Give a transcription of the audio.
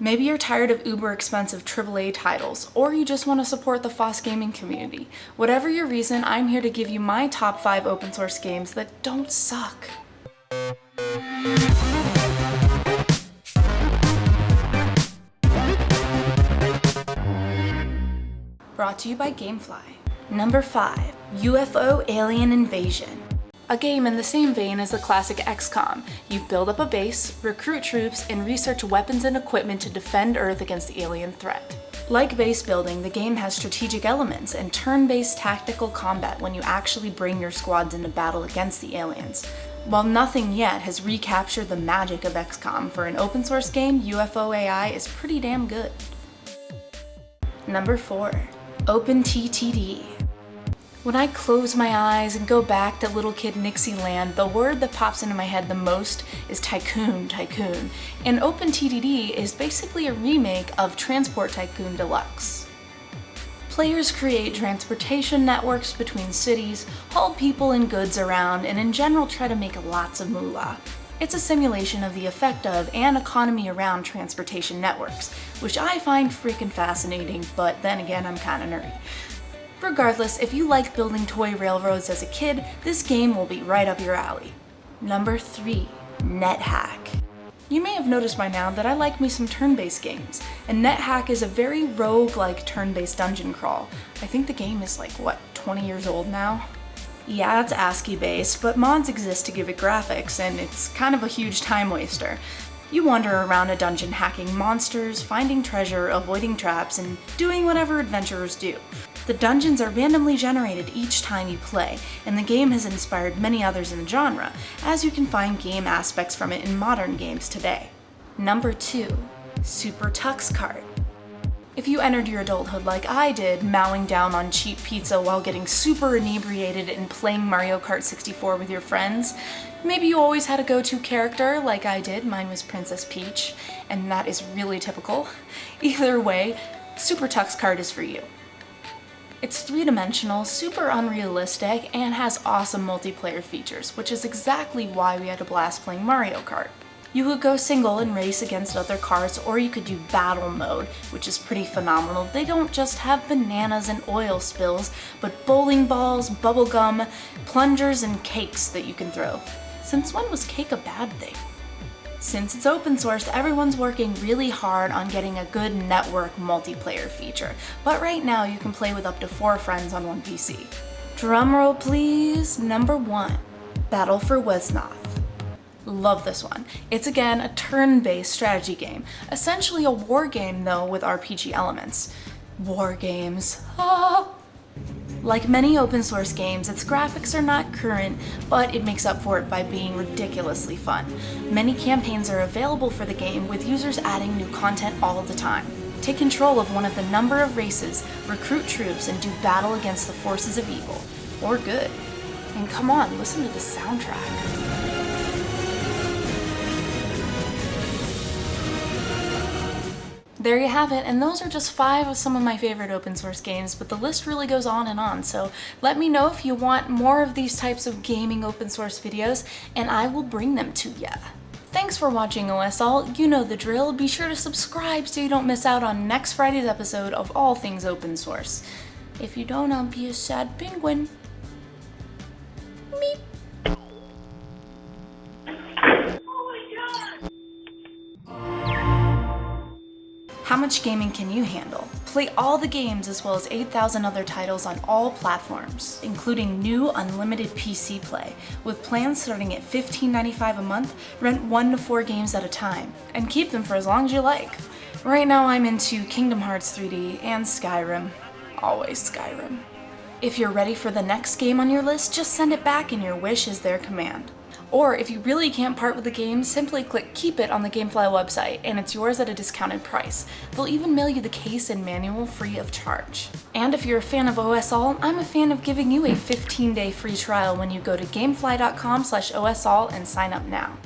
Maybe you're tired of uber expensive AAA titles, or you just want to support the FOSS gaming community. Whatever your reason, I'm here to give you my top 5 open source games that don't suck. Brought to you by Gamefly. Number 5, UFO Alien Invasion. A game in the same vein as the classic XCOM. You build up a base, recruit troops, and research weapons and equipment to defend Earth against the alien threat. Like base building, the game has strategic elements and turn-based tactical combat when you actually bring your squads into battle against the aliens. While nothing yet has recaptured the magic of XCOM, for an open source game, UFO AI is pretty damn good. Number 4, OpenTTD. When I close my eyes and go back to little kid Nixie land, the word that pops into my head the most is Tycoon. And OpenTTD is basically a remake of Transport Tycoon Deluxe. Players create transportation networks between cities, haul people and goods around, and in general try to make lots of moolah. It's a simulation of the effect of and economy around transportation networks, which I find freaking fascinating, but then again, I'm kinda nerdy. Regardless, if you like building toy railroads as a kid, this game will be right up your alley. Number 3, Nethack. You may have noticed by now that I like me some turn-based games, and Nethack is a very rogue-like turn-based dungeon crawl. I think the game is 20 years old now? Yeah, it's ASCII-based, but mods exist to give it graphics, and it's kind of a huge time waster. You wander around a dungeon hacking monsters, finding treasure, avoiding traps, and doing whatever adventurers do. The dungeons are randomly generated each time you play, and the game has inspired many others in the genre, as you can find game aspects from it in modern games today. Number 2, Super Tux Kart. If you entered your adulthood like I did, mowing down on cheap pizza while getting super inebriated and playing Mario Kart 64 with your friends, maybe you always had a go-to character like I did, mine was Princess Peach, and that is really typical. Either way, Super Tux Kart is for you. It's three-dimensional, super unrealistic, and has awesome multiplayer features, which is exactly why we had a blast playing Mario Kart. You could go single and race against other cars, or you could do battle mode, which is pretty phenomenal. They don't just have bananas and oil spills, but bowling balls, bubblegum, plungers, and cakes that you can throw. Since when was cake a bad thing? Since it's open source, everyone's working really hard on getting a good network multiplayer feature, but right now you can play with up to 4 friends on one PC. Drumroll please, number 1, Battle for Wisnoth. Love this one. It's again a turn-based strategy game, essentially a war game though with RPG elements. War games, Like many open source games, its graphics are not current, but it makes up for it by being ridiculously fun. Many campaigns are available for the game, with users adding new content all the time. Take control of one of the number of races, recruit troops, and do battle against the forces of evil, or good. And come on, listen to the soundtrack. There you have it, and those are just 5 of some of my favorite open source games, but the list really goes on and on, so let me know if you want more of these types of gaming open source videos, and I will bring them to ya. Thanks for watching OSAll, you know the drill. Be sure to subscribe so you don't miss out on next Friday's episode of all things open source. If you don't, I'll be a sad penguin. Meep. How much gaming can you handle? Play all the games as well as 8,000 other titles on all platforms, including new unlimited PC play. With plans starting at $15.95 a month, rent 1 to 4 games at a time, and keep them for as long as you like. Right now I'm into Kingdom Hearts 3D and Skyrim. Always Skyrim. If you're ready for the next game on your list, just send it back and your wish is their command. Or if you really can't part with the game, simply click Keep It on the Gamefly website and it's yours at a discounted price. They'll even mail you the case and manual free of charge. And if you're a fan of OSAll, I'm a fan of giving you a 15-day free trial when you go to gamefly.com/OSAll and sign up now.